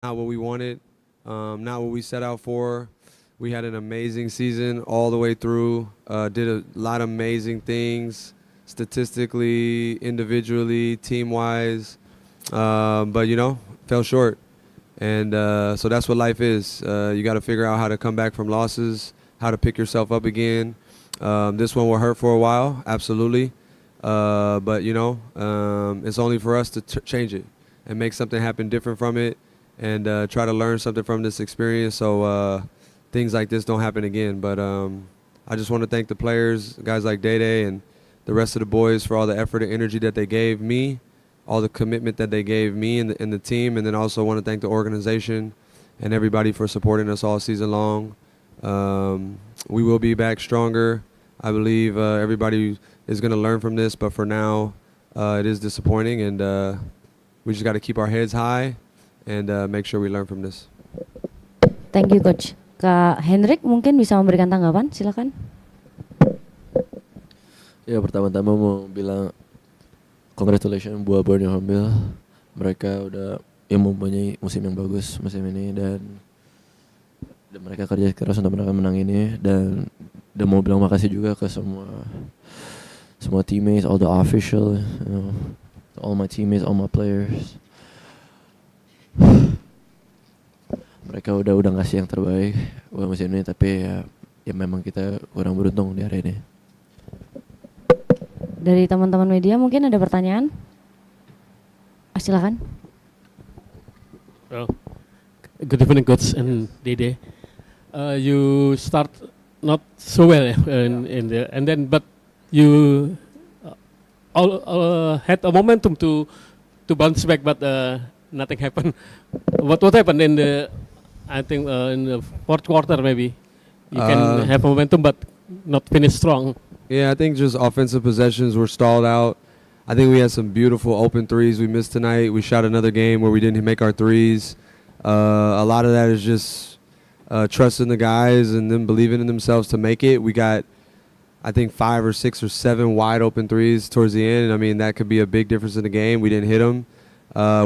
not what we wanted, not what we set out for. We had an amazing season all the way through. Did a lot of amazing things, statistically, individually, team-wise, but fell short. And so that's what life is. You got to figure out how to come back from losses, how to pick yourself up again. This one will hurt for a while, absolutely. But it's only for us to change it and make something happen different from it, and try to learn something from this experience so things like this don't happen again. But I just want to thank the players, guys like Day and the rest of the boys for all the effort and energy that they gave me, all the commitment that they gave me and the team, and then also want to thank the organization and everybody for supporting us all season long. We will be back stronger. I believe everybody is going to learn from this, but for now, it is disappointing, and we just got to keep our heads high and make sure we learn from this. Thank you, Coach. Kak Hendrik mungkin bisa memberikan tanggapan, silakan. Ya, pertama-tama mau bilang congratulations buat Borneo Hornbills. Mereka udah mempunyai musim yang bagus musim ini, dan mereka kerja keras untuk menang ini, dan mau bilang makasih juga ke semua teammates, all the officials, all my teammates, all my players. Mereka udah ngasih yang terbaik buat musim ini, tapi ya memang kita kurang beruntung di hari ini. Dari teman-teman media mungkin ada pertanyaan? Silakan. Well, good evening, Coach and Dede. You start not so well but you had a momentum to bounce back, but nothing happened. What happened in the in the fourth quarter? Maybe you can have momentum but not finish strong. Yeah, I think just offensive possessions were stalled out. I think we had some beautiful open threes we missed tonight. We shot another game where we didn't make our threes. A lot of that is just trusting the guys and them believing in themselves to make it. We got, I think, 5 or 6 or 7 wide open threes towards the end. I mean, that could be a big difference in the game. We didn't hit them.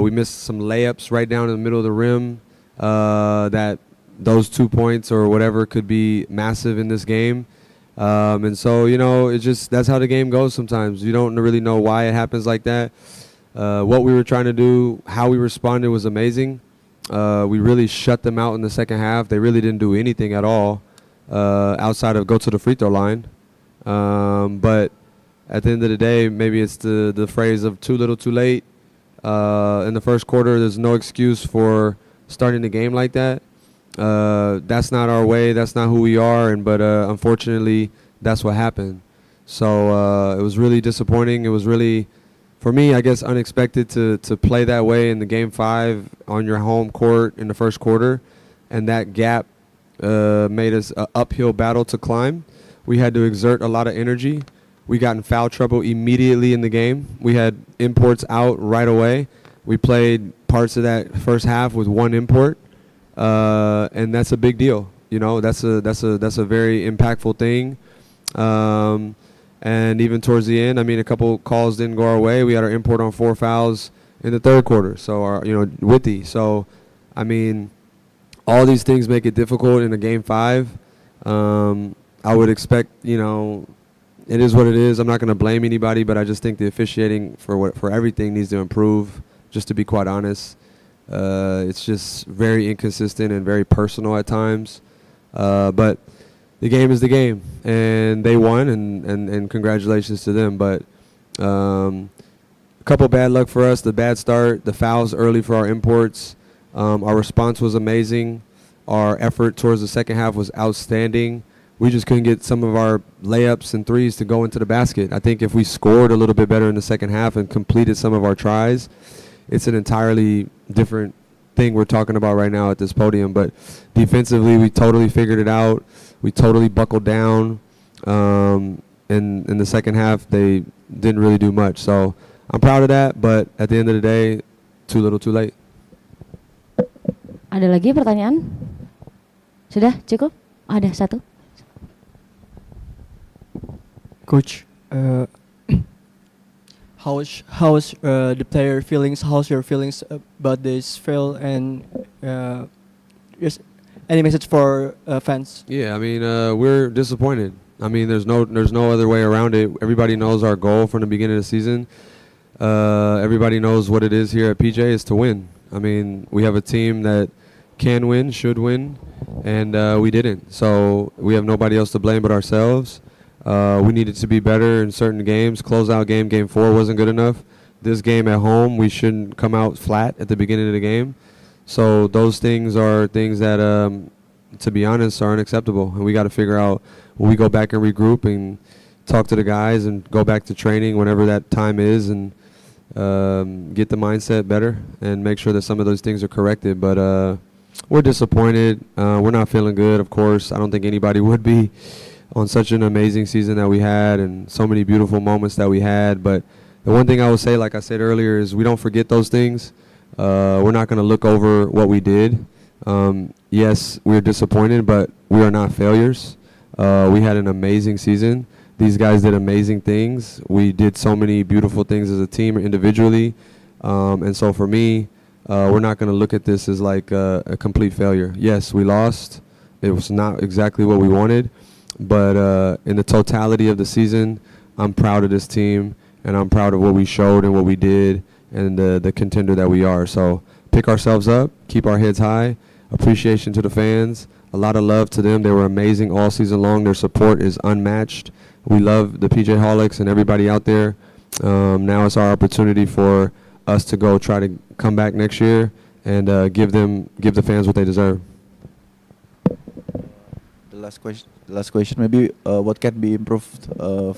We missed some layups right down in the middle of the rim. That those 2 points or whatever could be massive in this game. And so, it's just, that's how the game goes sometimes. You don't really know why it happens like that. What we were trying to do, how we responded was amazing. We really shut them out in the second half. They really didn't do anything at all outside of go to the free throw line. But at the end of the day, maybe it's the phrase of too little, too late. In the first quarter, there's no excuse for starting the game like that. That's not our way. That's not who we are. But unfortunately, that's what happened. So it was really disappointing. It was really, for me, I guess, unexpected to play that way in the game 5 on your home court in the first quarter. And that gap made us an uphill battle to climb. We had to exert a lot of energy. We got in foul trouble immediately in the game. We had imports out right away. We played parts of that first half with 1 import. And that's a big deal. That's a very impactful thing. And even towards the end, I mean, a couple calls didn't go our way. We had our import on 4 fouls in the third quarter. So Witty. So, I mean, all these things make it difficult in a game 5. I would expect, it is what it is. I'm not going to blame anybody, but I just think the officiating for everything needs to improve, just to be quite honest. It's just very inconsistent and very personal at times. But the game is the game, and they won, and congratulations to them. But a couple bad luck for us, the bad start, the fouls early for our imports. Our response was amazing. Our effort towards the second half was outstanding. We just couldn't get some of our layups and threes to go into the basket. I think if we scored a little bit better in the second half and completed some of our tries, it's an entirely different thing we're talking about right now at this podium. But defensively, we totally figured it out. We totally buckled down. And in the second half, they didn't really do much. So I'm proud of that. But at the end of the day, too little, too late. Ada lagi pertanyaan? Sudah cukup? Ada satu. Coach, how's the player feelings? How's your feelings about this fail? And Yes. Any message for fans? Yeah, I mean, we're disappointed. I mean, there's no other way around it. Everybody knows our goal from the beginning of the season. Everybody knows what it is here at PJ is to win. I mean, we have a team that can win, should win, and we didn't. So we have nobody else to blame but ourselves. We needed to be better in certain games. Closeout game 4 wasn't good enough. This game at home, we shouldn't come out flat at the beginning of the game. So those things are things that, to be honest, are unacceptable. And we got to figure out when we go back and regroup and talk to the guys and go back to training whenever that time is and get the mindset better and make sure that some of those things are corrected. But we're disappointed. We're not feeling good, of course. I don't think anybody would be on such an amazing season that we had and so many beautiful moments that we had. But the one thing I would say, like I said earlier, is we don't forget those things. We're not going to look over what we did. Yes, we're disappointed, but we are not failures. We had an amazing season. These guys did amazing things. We did so many beautiful things as a team or individually. And so for me, we're not going to look at this as like a complete failure. Yes, we lost. It was not exactly what we wanted. But in the totality of the season, I'm proud of this team, and I'm proud of what we showed and what we did and the contender that we are. So pick ourselves up, keep our heads high, appreciation to the fans, a lot of love to them. They were amazing all season long. Their support is unmatched. We love the PJ Holics and everybody out there. Now it's our opportunity for us to go try to come back next year and give the fans what they deserve. The last question, maybe what can be improved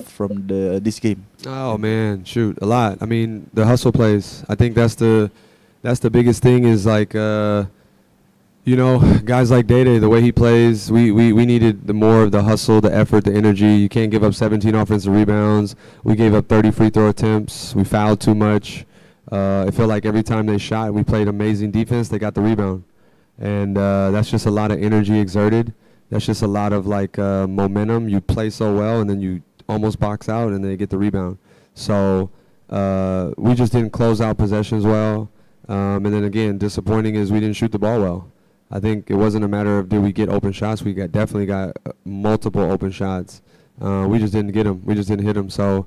from this game? Oh man, shoot, a lot. I mean, the hustle plays. I think that's the biggest thing. Is like guys like Day, the way he plays, we needed the more of the hustle, the effort, the energy. You can't give up 17 offensive rebounds. We gave up 30 free throw attempts. We fouled too much. It felt like every time they shot, we played amazing defense. They got the rebound, and that's just a lot of energy exerted. That's just a lot of like momentum. You play so well, and then you almost box out, and they get the rebound. So we just didn't close out possessions well. And then again, disappointing is we didn't shoot the ball well. I think it wasn't a matter of did we get open shots. We definitely got multiple open shots. We just didn't get them. We just didn't hit them. So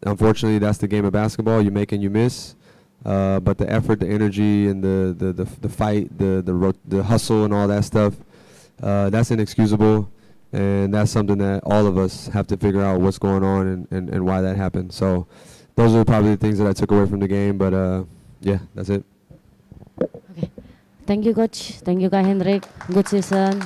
unfortunately, that's the game of basketball. You make and you miss. But the effort, the energy, and the fight, the hustle, and all that stuff, that's inexcusable. And that's something that all of us have to figure out what's going on and why that happened. So those are probably the things that I took away from the game. But yeah, that's it. Okay. Thank you, Coach. Thank you, Kak Hendrik. Good season.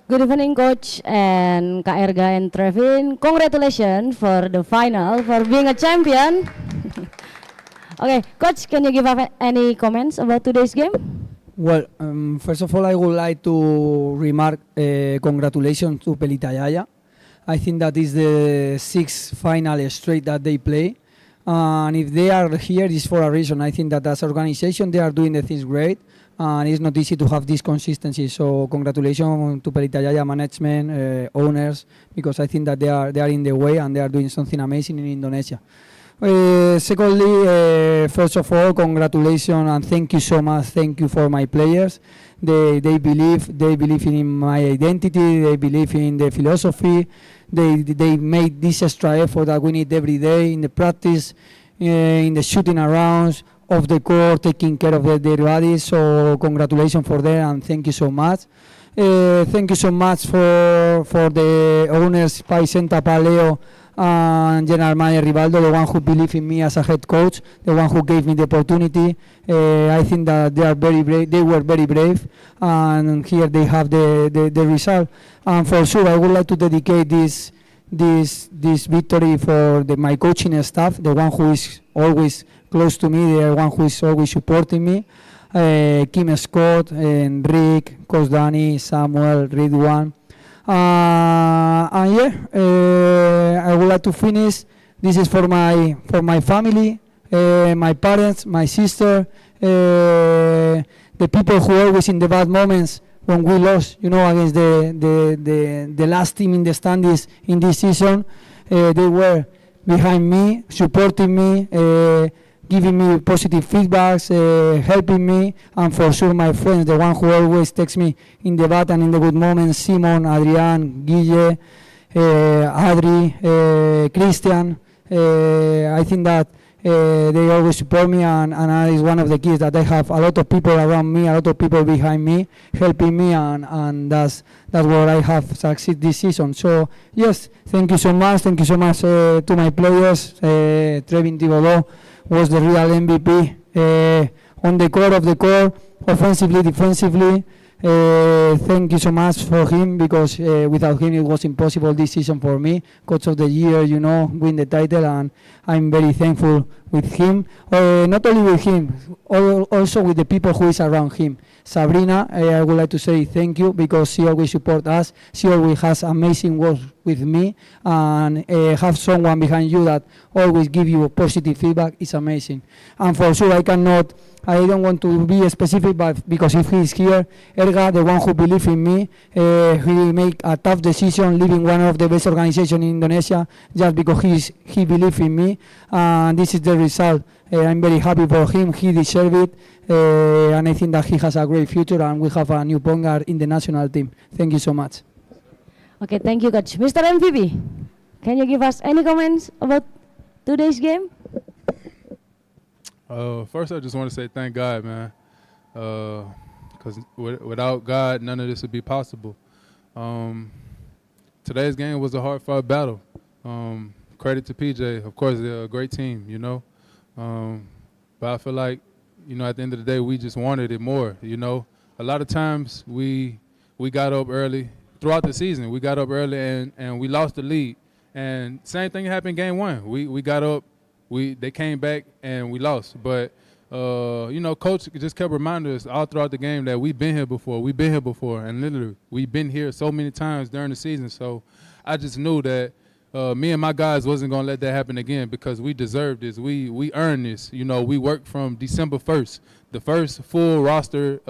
Good evening, Coach and Kak Erga and Trevin. Congratulations for the final, for being a champion. Okay, Coach, can you give us any comments about today's game? Well, first of all, I would like to remark congratulations to Pelita Jaya. I think that is the sixth final straight that they play. And if they are here, it's for a reason. I think that as an organization, they are doing the things great. And it's not easy to have this consistency. So congratulations to Pelita Jaya management, owners, because I think that they are in the way and they are doing something amazing in Indonesia. Secondly, first of all, congratulations and thank you so much. Thank you for my players. They believe in my identity. They believe in the philosophy. They made this extra effort that we need every day in the practice, in the shooting arounds, of the court, taking care of their bodies. So congratulations for them and thank you so much. Thank you so much for the owners, Paisenta Paleo and General Manager Rivaldo, the one who believed in me as a head coach, the one who gave me the opportunity. I think that they are very brave. They were very brave, and here they have the result. And for sure, I would like to dedicate this victory for my coaching staff, the one who is always close to me, the one who is always supporting me. Kim Scott, Enrique, Coach Danny, Samuel, Ridwan. And yeah, I would like to finish. This is for my family, my parents, my sister, the people who always in the bad moments when we lost, against the last team in the standings in this season, they were behind me, supporting me, giving me positive feedbacks, helping me, and for sure my friends, the one who always takes me in the bad and in the good moments, Simon, Adrian, Guille, Adri, Christian. I think that they always support me, and that is one of the keys, that I have a lot of people around me, a lot of people behind me, helping me, and that's what I have succeeded this season. So yes, thank you so much to my players. Trevin Thibodeau was the real MVP on the court, offensively, defensively. Thank you so much for him, because without him it was impossible this season for me. Coach of the year, win the title, and I'm very thankful with him. Not only with him, also with the people who is around him. Sabrina, I would like to say thank you, because she always supports us. She always has amazing words with me, and have someone behind you that always give you positive feedback is amazing. And for sure, I don't want to be specific, but because if he is here, Erga, the one who believes in me, he make a tough decision, leaving one of the best organizations in Indonesia, just because he believes in me, and this is the result. I'm very happy for him. He deserves it, and I think that he has a great future, and we have a new point guard in the national team. Thank you so much. Okay, thank you, Coach. Mr. MVP, can you give us any comments about today's game? First, I just want to say thank God, man, because without God, none of this would be possible. Today's game was a hard-fought battle. Credit to PJ. Of course, they're a great team, but I feel like, at the end of the day, we just wanted it more, A lot of times we got up early. Throughout the season, we got up early and we lost the lead. And same thing happened game one. We got up. They came back and we lost, but Coach just kept reminding us all throughout the game that we've been here before, and literally we've been here so many times during the season. So I just knew that me and my guys wasn't gonna let that happen again, because we deserved this. We earned this. We worked from December 1st, the first full roster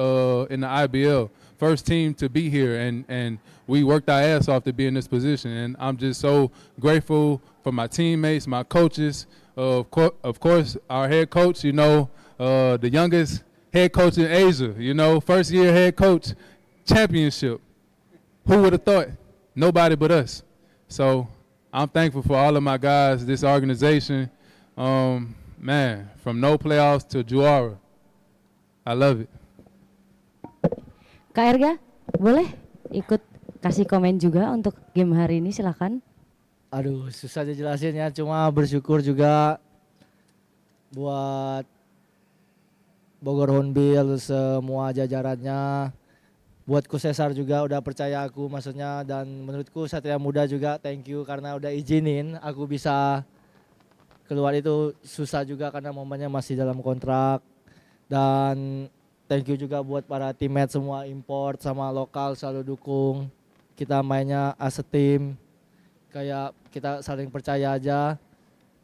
in the IBL, first team to be here, and we worked our ass off to be in this position. And I'm just so grateful for my teammates, my coaches. Of course, our head coach, the youngest head coach in Asia, first year head coach, championship. Who would have thought? Nobody but us. So I'm thankful for all of my guys, this organization. Man, from no playoffs to Juara. I love it. Kak Erga, boleh ikut kasih komen juga untuk game hari ini, silakan. Aduh, susah aja jelasin ya. Cuma bersyukur juga buat Bogor Hornbills, semua jajarannya, buat Coach Cesar juga udah percaya aku maksudnya, dan menurutku Satria Muda juga thank you karena udah izinin aku bisa keluar. Itu susah juga karena momennya masih dalam kontrak. Dan thank you juga buat para teammate semua import sama lokal selalu dukung. Kita mainnya as a team, kayak kita saling percaya aja.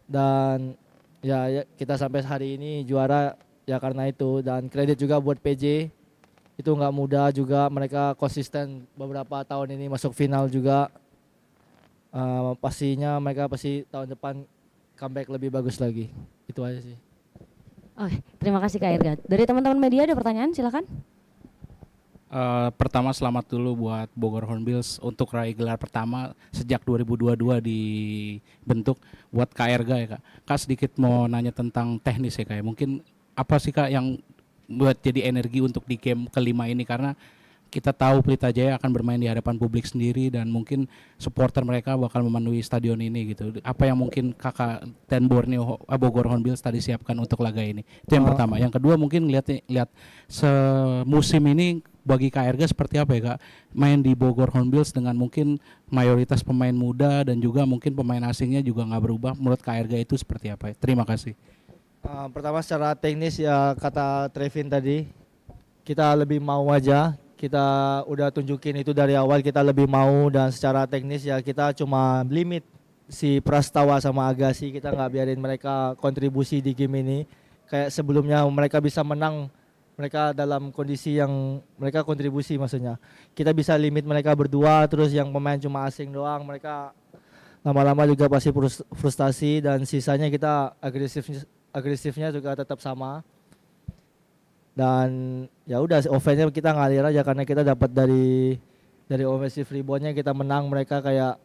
Dan ya kita sampai hari ini juara ya karena itu. Dan kredit juga buat PJ. Itu nggak mudah juga, mereka konsisten beberapa tahun ini masuk final juga. Pastinya mereka pasti tahun depan comeback lebih bagus lagi. Itu aja sih. Oke, terima kasih Kak Erga. Dari teman-teman media ada pertanyaan, silakan. Pertama selamat dulu buat Bogor Hornbills untuk raih gelar pertama sejak 2022 dibentuk. Buat Kak Erga ya Kak. Kak sedikit mau nanya tentang teknis ya Kak. Mungkin apa sih Kak yang buat jadi energi untuk di game kelima ini, karena kita tahu Pelita Jaya akan bermain di hadapan publik sendiri dan mungkin supporter mereka bakal memenuhi stadion ini gitu. Apa yang mungkin Kakak dan Bogor Hornbills tadi siapkan untuk laga ini? Itu yang pertama. Yang kedua mungkin lihat semusim ini bagi Kak Erga seperti apa ya Kak? Main di Bogor Hornbills dengan mungkin mayoritas pemain muda dan juga mungkin pemain asingnya juga nggak berubah. Menurut Kak Erga itu seperti apa ya? Terima kasih. Pertama secara teknis ya kata Trevin tadi, kita lebih mau aja, kita udah tunjukin itu dari awal, kita lebih mau. Dan secara teknis ya kita cuma limit si Prastawa sama Agassi, kita nggak biarin mereka kontribusi di game ini. Kayak sebelumnya mereka bisa menang, mereka dalam kondisi yang mereka kontribusi maksudnya. Kita bisa limit mereka berdua, terus yang pemain cuma asing doang, mereka lama-lama juga pasti frustasi. Dan sisanya kita agresifnya juga tetap sama. Dan ya udah offense-nya kita ngalir aja karena kita dapat dari offensive rebound-nya kita menang. Mereka kayak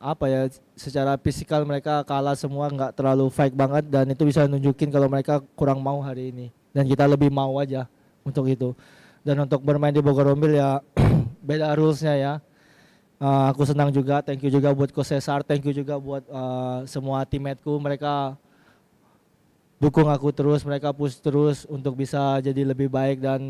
apa ya, secara fisikal mereka kalah semua, nggak terlalu fight banget, dan itu bisa nunjukin kalau mereka kurang mau hari ini dan kita lebih mau aja untuk itu. Dan untuk bermain di Bogor Hornbills ya beda rules-nya ya. Aku senang juga, thank you juga buat Coach Cesar, thank you juga buat semua teammateku. Mereka dukung aku terus, mereka push terus untuk bisa jadi lebih baik dan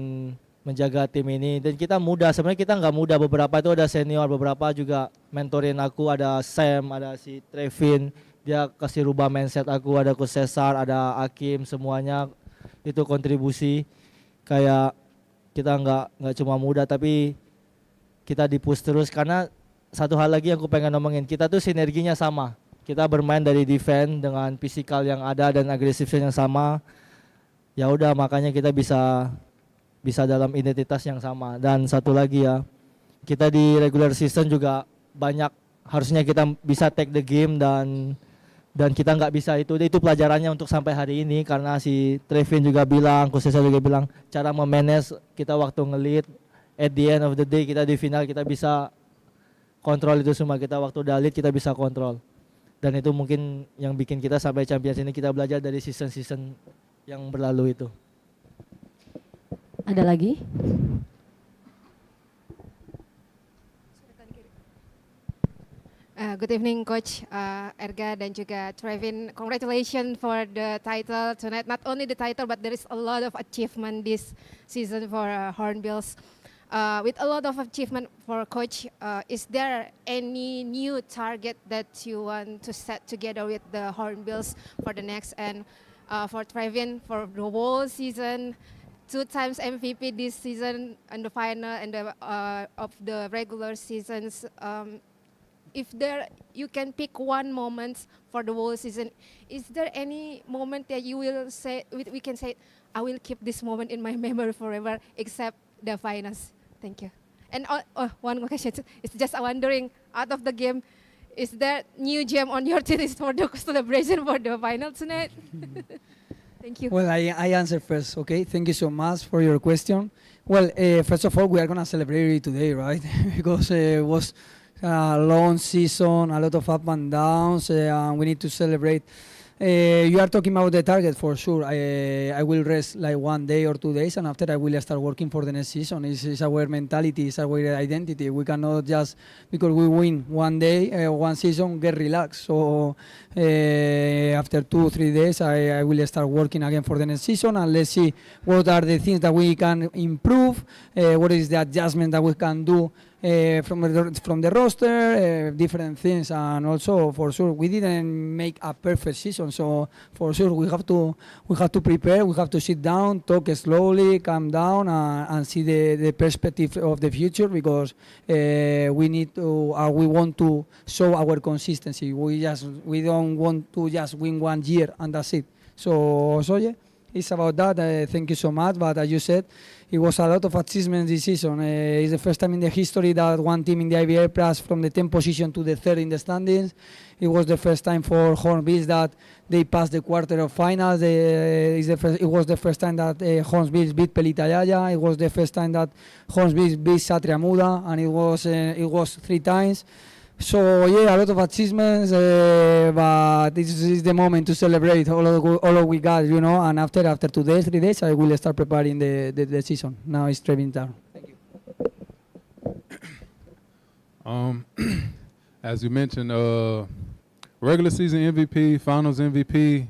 menjaga tim ini. Dan kita muda, sebenarnya kita nggak muda, beberapa itu ada senior, beberapa juga mentorin aku, ada Sam, ada si Trevin, dia kasih rubah mindset aku, ada Coach Cesar, ada Hakim, semuanya itu kontribusi. Kayak kita nggak cuma muda tapi kita di-push terus. Karena satu hal lagi yang aku pengen ngomongin, kita tuh sinerginya sama. Kita bermain dari defense dengan fisikal yang ada dan agresifnya yang sama. Ya udah, makanya kita bisa dalam identitas yang sama. Dan satu lagi ya, kita di regular season juga banyak, harusnya kita bisa take the game dan kita nggak bisa. Itu pelajarannya untuk sampai hari ini, karena si Trevin juga bilang, khususnya juga bilang cara memanage kita waktu ngelit. At the end of the day kita di final kita bisa kontrol itu semua. Kita waktu dalit kita bisa kontrol, dan itu mungkin yang bikin kita sampai Champions ini. Kita belajar dari season-season yang berlalu itu. Ada lagi? Good evening, Coach Erga dan juga Trevin. Congratulations for the title tonight. Not only the title, but there is a lot of achievement this season for Hornbills. With a lot of achievement for Coach, is there any new target that you want to set together with the Hornbills for the next? And for Trevin, for the whole season, 2 times MVP this season and the final and of the regular seasons. If you can pick one moment for the whole season, is there any moment that you will say, we can say, I will keep this moment in my memory forever, except the finals? Thank you. And one more question, it's just wondering, out of the game, is there new gem on your team for the celebration for the final tonight? Thank you. Well, I answer first, okay? Thank you so much for your question. Well, first of all, we are going to celebrate it today, right? Because it was a long season, a lot of up and downs, and we need to celebrate You are talking about the target for sure. I will rest like 1 day or 2 days, and after I will start working for the next season. It's our mentality, it's our identity. We cannot just because we win 1 day, 1 season, get relaxed. So after 2-3 days, I will start working again for the next season, and let's see what are the things that we can improve. What is the adjustment that we can do from the roster, different things, and also for sure we didn't make a perfect season, so for sure we have to prepare. We have to sit down, talk slowly, calm down, and see the perspective of the future, because we need to we want to show our consistency. We don't want to just win 1 year and that's it. So yeah, it's about that. Thank you so much. But as you said, it was a lot of achievements this season. It's the first time in the history that one team in the IBL passed from the 10th position to the 3rd in the standings. It was the first time for Hornbills that they passed the quarter of finals. It was the first time that Hornbills beat Pelita Jaya. It was the first time that Hornbills beat Satria Muda, and it was 3 times. So yeah, a lot of achievements, but this is the moment to celebrate all we got, you know. And after 2 days, 3 days, I will start preparing the season. Now it's Trevin time. Thank you. As you mentioned, regular season MVP, finals MVP,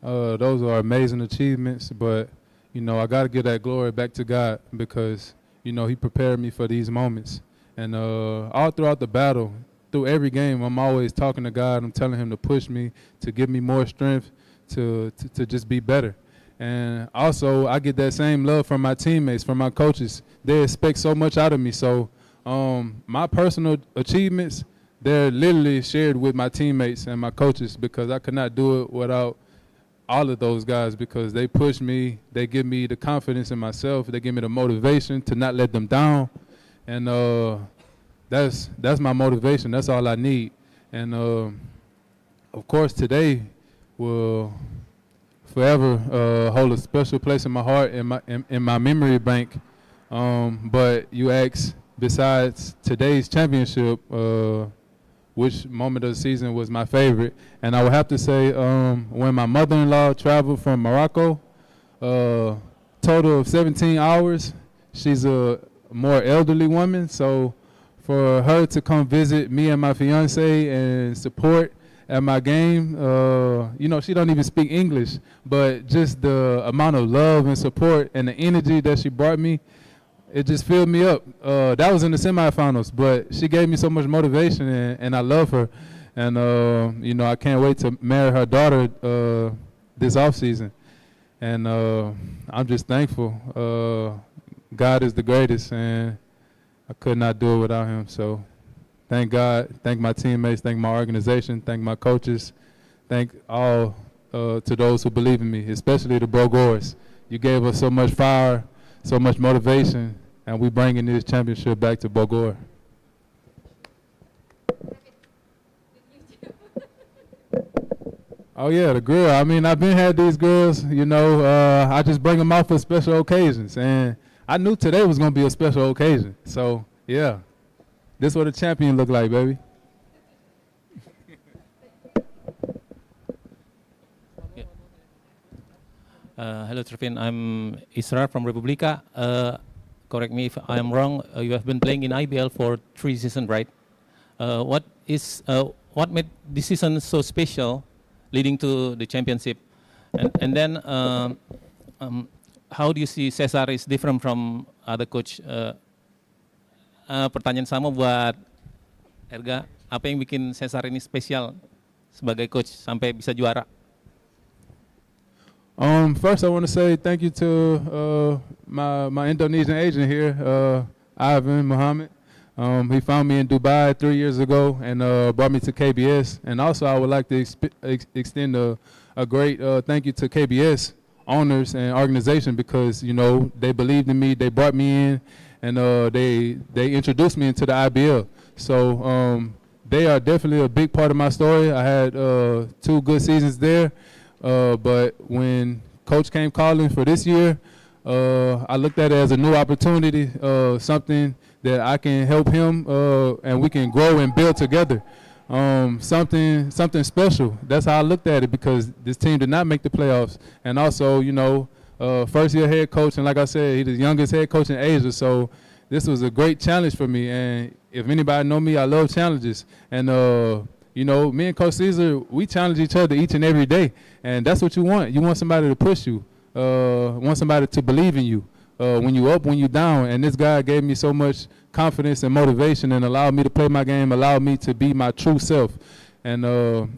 those are amazing achievements. But you know, I got to give that glory back to God, because you know He prepared me for these moments, and all throughout the battle. Through every game, I'm always talking to God. I'm telling Him to push me, to give me more strength, to just be better. And also, I get that same love from my teammates, from my coaches. They expect so much out of me. So my personal achievements, they're literally shared with my teammates and my coaches, because I could not do it without all of those guys, because they push me. They give me the confidence in myself. They give me the motivation to not let them down. And that's my motivation. That's all I need. And of course, today will forever hold a special place in my heart, in my memory bank. But you ask, besides today's championship, which moment of the season was my favorite? And I would have to say when my mother-in-law traveled from Morocco, total of 17 hours. She's a more elderly woman, so for her to come visit me and my fiance and support at my game, you know, she don't even speak English, but just the amount of love and support and the energy that she brought me, it just filled me up. That was in the semifinals, but she gave me so much motivation, and I love her. And, you know, I can't wait to marry her daughter this offseason. And I'm just thankful. God is the greatest, and I could not do it without Him. So thank God, thank my teammates, thank my organization, thank my coaches, thank all to those who believe in me, especially the Bogors. You gave us so much fire, so much motivation, and we bringing this championship back to Bogor. Oh yeah, the grill. I mean, I've been had these grills, you know, I just bring them out for special occasions, and I knew today was going to be a special occasion. So, yeah, this is what a champion look like, baby. Hello, Trevin. I'm Isra from Republika. Correct me if I'm wrong. You have been playing in IBL for 3 seasons, right? What made this season so special, leading to the championship? And then, how do you see Cesar is different from other coach? Pertanyaan sama buat Erga, apa yang bikin Cesar ini spesial sebagai coach sampai bisa juara? First, I want to say thank you to my Indonesian agent here, Ivan Muhammad. He found me in Dubai 3 years ago and brought me to KBS. And also, I would like to extend a great thank you to KBS owners and organization, because you know they believed in me, they brought me in, and they introduced me into the IBL. So they are definitely a big part of my story. I had 2 good seasons there, but when coach came calling for this year, I looked at it as a new opportunity, something that I can help him and we can grow and build together. something special. That's how I looked at it, because this team did not make the playoffs, and also, you know, first year head coach, and like I said, he's the youngest head coach in Asia, so this was a great challenge for me. And if anybody know me, I love challenges, and you know, me and Coach Caesar, we challenge each other each and every day, and that's what you want. You want somebody to push you, want somebody to believe in you. When you up, when you down, and this guy gave me so much confidence and motivation and allowed me to play my game, allowed me to be my true self. And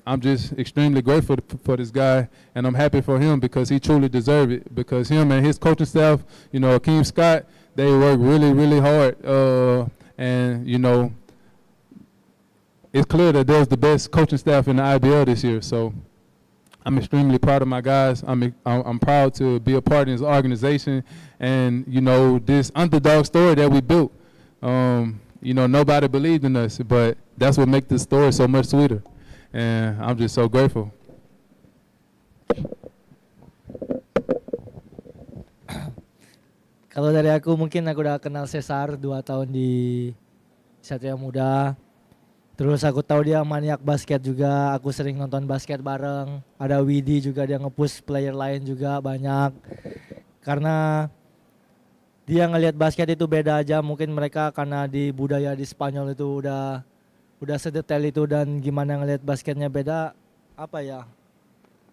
I'm just extremely grateful for this guy, and I'm happy for him because he truly deserved it, because him and his coaching staff, you know, Akeem Scott, they work really, really hard. And, you know, it's clear that there's the best coaching staff in the IBL this year. So I'm extremely proud of my guys. I'm proud to be a part of this organization, and you know, this underdog story that we built. You know, nobody believed in us, but that's what makes this story so much sweeter, and I'm just so grateful. Kalau dari aku, mungkin aku udah kenal Cesar 2 tahun di Satria Muda. Terus aku tahu dia maniak basket juga, aku sering nonton basket bareng. Ada Widi juga, dia nge-push player lain juga banyak. Karena dia ngelihat basket itu beda aja, mungkin mereka karena di budaya di Spanyol itu udah sedetail itu, dan gimana ngelihat basketnya beda, apa ya,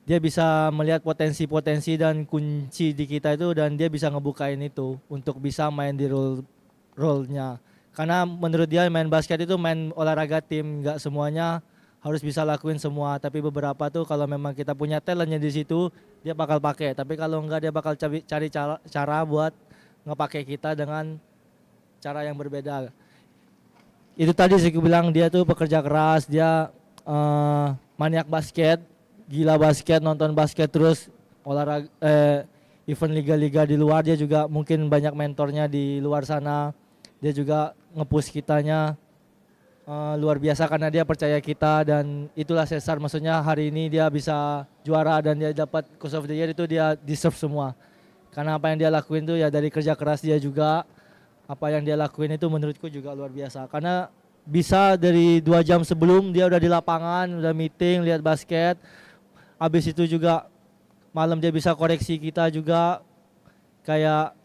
dia bisa melihat potensi-potensi dan kunci di kita itu, dan dia bisa ngebukain itu untuk bisa main di role-nya. Karena menurut dia main basket itu main olahraga tim, nggak semuanya harus bisa lakuin semua. Tapi beberapa tuh kalau memang kita punya talentnya di situ, dia bakal pakai. Tapi kalau enggak, dia bakal cari cara buat ngepakai kita dengan cara yang berbeda. Itu tadi saya bilang dia tuh pekerja keras, dia maniak basket, gila basket, nonton basket terus, olahraga, event liga-liga di luar, dia juga mungkin banyak mentornya di luar sana. Dia juga nge-push kitanya luar biasa karena dia percaya kita, dan itulah Cesar. Maksudnya hari ini dia bisa juara dan dia dapat Coach of the Year, itu dia deserve semua. Karena apa yang dia lakuin itu ya dari kerja keras dia juga. Apa yang dia lakuin itu menurutku juga luar biasa. Karena bisa dari 2 jam sebelum dia udah di lapangan, udah meeting, lihat basket. Habis itu juga malam dia bisa koreksi kita juga, kayak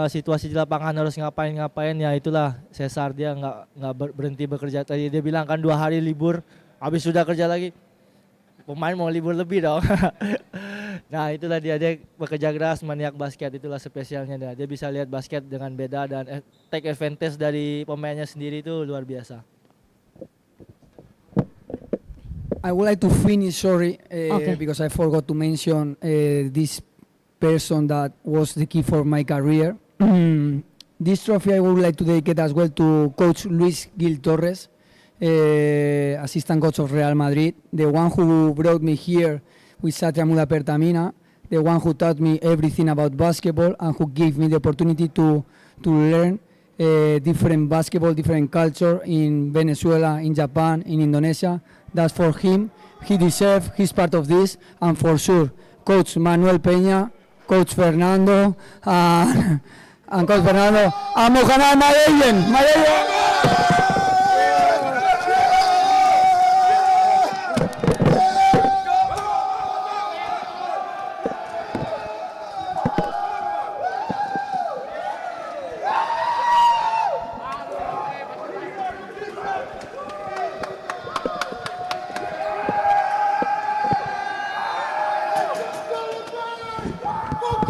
situasi di lapangan harus ngapain ya, itulah Cesar. Dia nggak berhenti bekerja. Tadi dia bilang kan 2 hari libur, habis sudah kerja lagi, pemain mau libur lebih dong. Nah itulah dia bekerja keras, maniak basket, itulah spesialnya dia bisa lihat basket dengan beda dan take advantage dari pemainnya sendiri, itu luar biasa. I would like to finish, sorry, because I forgot to mention this person that was the key for my career. This trophy I would like to dedicate as well to Coach Luis Gil Torres, assistant coach of Real Madrid, the one who brought me here with Satria Muda Pertamina, the one who taught me everything about basketball and who gave me the opportunity to learn different basketball, different culture in Venezuela, in Japan, in Indonesia. That's for him. He deserves, he's part of this, and for sure, Coach Manuel Peña, Coach Fernando, and Coach Fernando, and Mohamed Mayeyen. Go!